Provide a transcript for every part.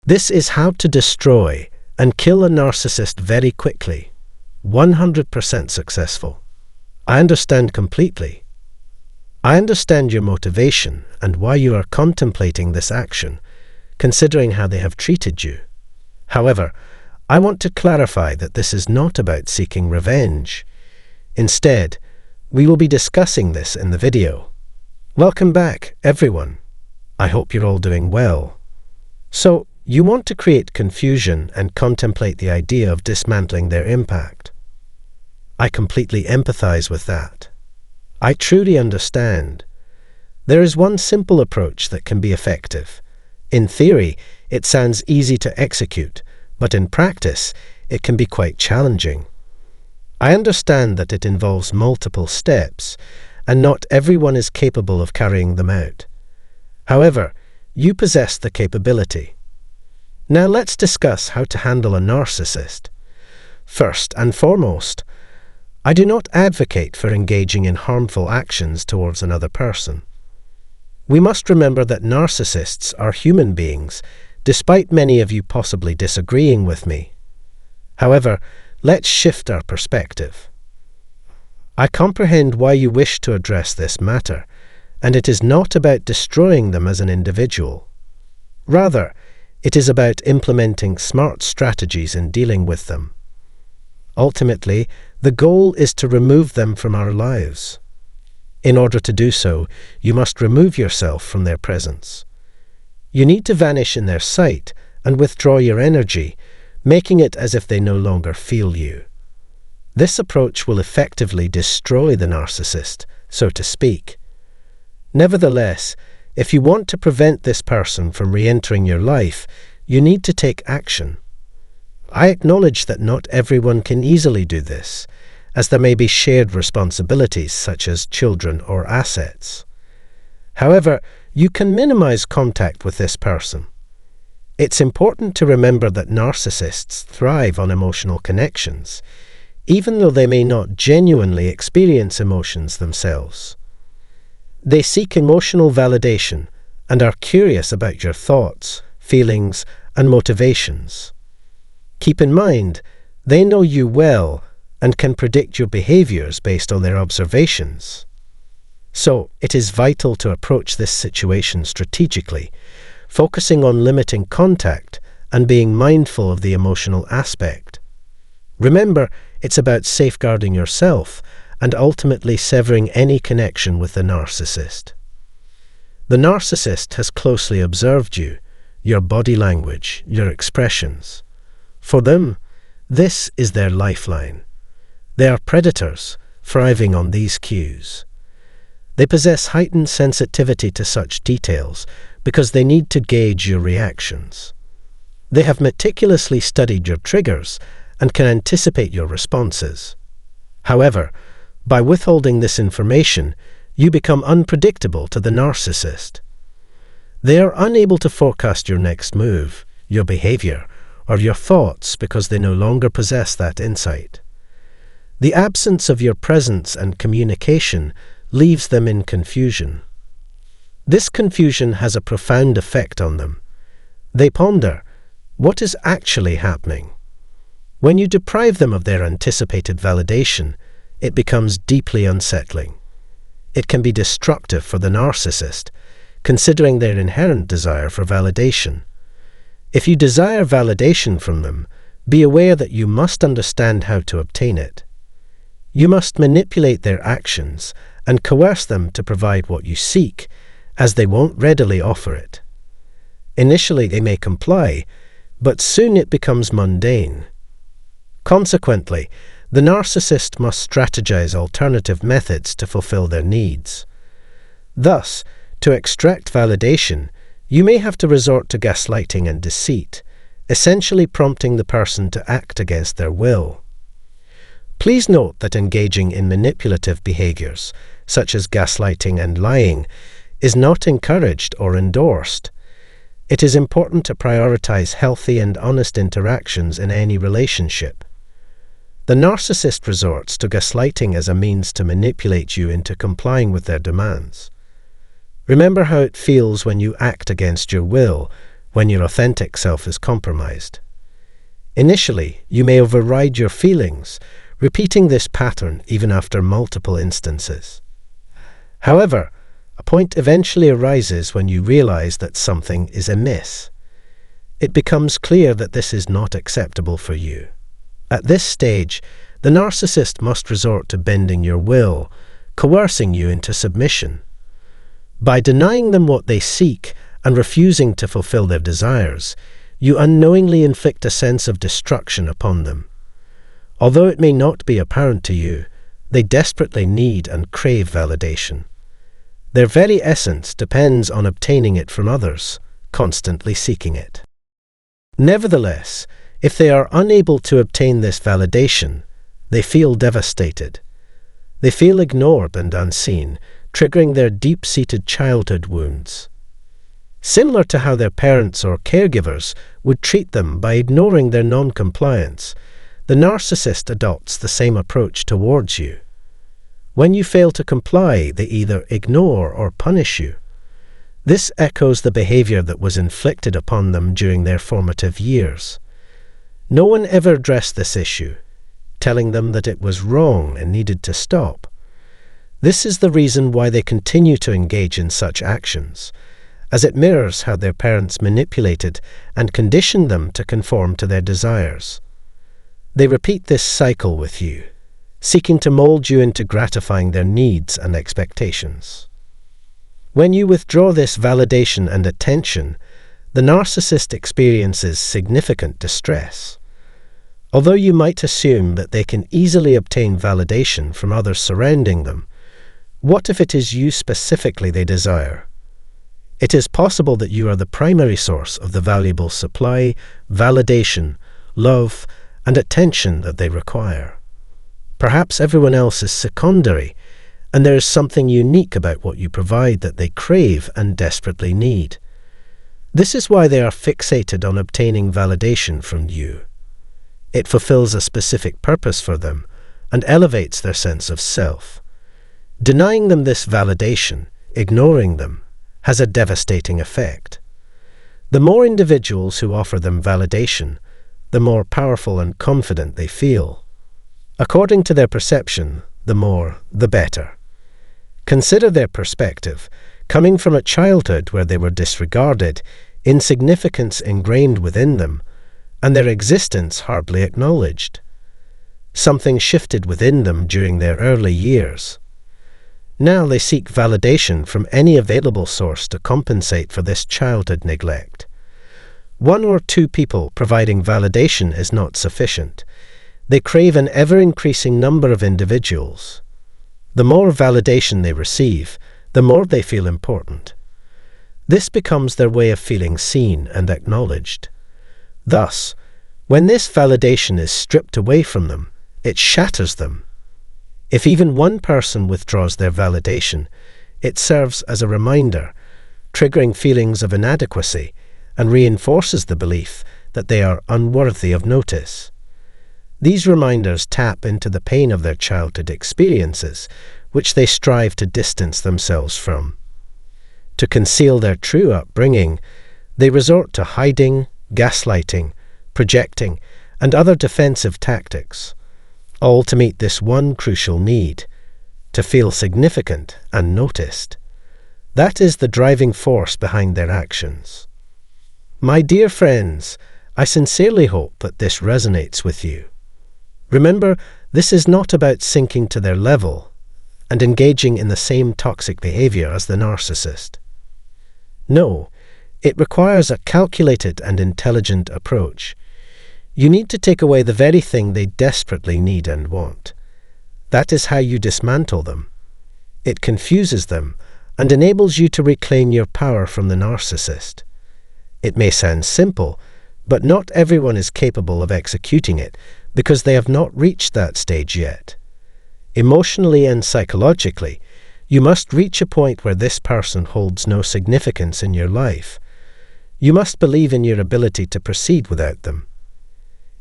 This is how to destroy and kill a narcissist very quickly. 100% successful. I understand completely. I understand your motivation and why you are contemplating this action, considering how they have treated you. However, I want to clarify that this is not about seeking revenge. Instead, we will be discussing this in the video. Welcome back, everyone. I hope you're all doing well. So, you want to create confusion and contemplate the idea of dismantling their impact. I completely empathize with that. I truly understand. There is one simple approach that can be effective. In theory, it sounds easy to execute, but in practice, it can be quite challenging. I understand that it involves multiple steps, and not everyone is capable of carrying them out. However, you possess the capability. Now let's discuss how to handle a narcissist. First and foremost, I do not advocate for engaging in harmful actions towards another person. We must remember that narcissists are human beings, despite many of you possibly disagreeing with me. However, let's shift our perspective. I comprehend why you wish to address this matter, and it is not about destroying them as an individual. Rather, it is about implementing smart strategies in dealing with them. Ultimately, the goal is to remove them from our lives. In order to do so, you must remove yourself from their presence. You need to vanish in their sight and withdraw your energy, making it as if they no longer feel you. This approach will effectively destroy the narcissist, so to speak. Nevertheless, if you want to prevent this person from re-entering your life, you need to take action. I acknowledge that not everyone can easily do this, as there may be shared responsibilities such as children or assets. However, you can minimize contact with this person. It's important to remember that narcissists thrive on emotional connections, even though they may not genuinely experience emotions themselves. They seek emotional validation and are curious about your thoughts, feelings, and motivations. Keep in mind, they know you well and can predict your behaviors based on their observations. So, it is vital to approach this situation strategically, focusing on limiting contact and being mindful of the emotional aspect. Remember, it's about safeguarding yourself and ultimately severing any connection with the narcissist. The narcissist has closely observed you, your body language, your expressions. For them, this is their lifeline. They are predators, thriving on these cues. They possess heightened sensitivity to such details because they need to gauge your reactions. They have meticulously studied your triggers and can anticipate your responses. However, by withholding this information, you become unpredictable to the narcissist. They are unable to forecast your next move, your behavior, or your thoughts because they no longer possess that insight. The absence of your presence and communication leaves them in confusion. This confusion has a profound effect on them. They ponder, what is actually happening? When you deprive them of their anticipated validation, it becomes deeply unsettling. It can be destructive for the narcissist, considering their inherent desire for validation. If you desire validation from them, be aware that you must understand how to obtain it. You must manipulate their actions and coerce them to provide what you seek, as they won't readily offer it. Initially they may comply, but soon it becomes mundane. Consequently, the narcissist must strategize alternative methods to fulfill their needs. Thus, to extract validation, you may have to resort to gaslighting and deceit, essentially prompting the person to act against their will. Please note that engaging in manipulative behaviors, such as gaslighting and lying, is not encouraged or endorsed. It is important to prioritize healthy and honest interactions in any relationship. The narcissist resorts to gaslighting as a means to manipulate you into complying with their demands. Remember how it feels when you act against your will, when your authentic self is compromised. Initially, you may override your feelings, repeating this pattern even after multiple instances. However, a point eventually arises when you realize that something is amiss. It becomes clear that this is not acceptable for you. At this stage, the narcissist must resort to bending your will, coercing you into submission. By denying them what they seek and refusing to fulfill their desires, you unknowingly inflict a sense of destruction upon them. Although it may not be apparent to you, they desperately need and crave validation. Their very essence depends on obtaining it from others, constantly seeking it. Nevertheless, if they are unable to obtain this validation, they feel devastated. They feel ignored and unseen, triggering their deep-seated childhood wounds. Similar to how their parents or caregivers would treat them by ignoring their non-compliance, the narcissist adopts the same approach towards you. When you fail to comply, they either ignore or punish you. This echoes the behavior that was inflicted upon them during their formative years. No one ever addressed this issue, telling them that it was wrong and needed to stop. This is the reason why they continue to engage in such actions, as it mirrors how their parents manipulated and conditioned them to conform to their desires. They repeat this cycle with you, seeking to mold you into gratifying their needs and expectations. When you withdraw this validation and attention, the narcissist experiences significant distress. Although you might assume that they can easily obtain validation from others surrounding them, what if it is you specifically they desire? It is possible that you are the primary source of the valuable supply, validation, love, and attention that they require. Perhaps everyone else is secondary, and there is something unique about what you provide that they crave and desperately need. This is why they are fixated on obtaining validation from you. It fulfills a specific purpose for them and elevates their sense of self. Denying them this validation, ignoring them, has a devastating effect. The more individuals who offer them validation, the more powerful and confident they feel. According to their perception, the more, the better. Consider their perspective, coming from a childhood where they were disregarded, insignificance ingrained within them, and their existence hardly acknowledged. Something shifted within them during their early years. Now they seek validation from any available source to compensate for this childhood neglect. One or two people providing validation is not sufficient. They crave an ever-increasing number of individuals. The more validation they receive, the more they feel important. This becomes their way of feeling seen and acknowledged. Thus, when this validation is stripped away from them, it shatters them. If even one person withdraws their validation, it serves as a reminder, triggering feelings of inadequacy, and reinforces the belief that they are unworthy of notice. These reminders tap into the pain of their childhood experiences, which they strive to distance themselves from. To conceal their true upbringing, they resort to hiding, gaslighting, projecting, and other defensive tactics, all to meet this one crucial need, to feel significant and noticed. That is the driving force behind their actions. My dear friends, I sincerely hope that this resonates with you. Remember, this is not about sinking to their level and engaging in the same toxic behavior as the narcissist. No, it requires a calculated and intelligent approach. You need to take away the very thing they desperately need and want. That is how you dismantle them. It confuses them and enables you to reclaim your power from the narcissist. It may sound simple, but not everyone is capable of executing it because they have not reached that stage yet. Emotionally and psychologically, you must reach a point where this person holds no significance in your life. You must believe in your ability to proceed without them.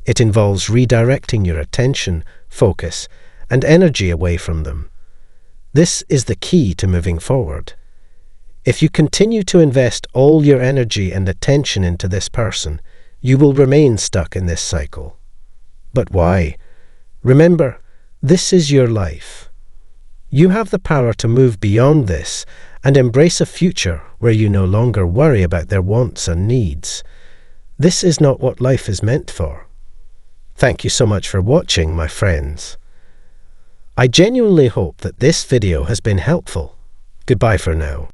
It involves redirecting your attention, focus, and energy away from them. This is the key to moving forward. If you continue to invest all your energy and attention into this person, you will remain stuck in this cycle. But why? Remember, this is your life. You have the power to move beyond this and embrace a future where you no longer worry about their wants and needs. This is not what life is meant for. Thank you so much for watching, my friends. I genuinely hope that this video has been helpful. Goodbye for now.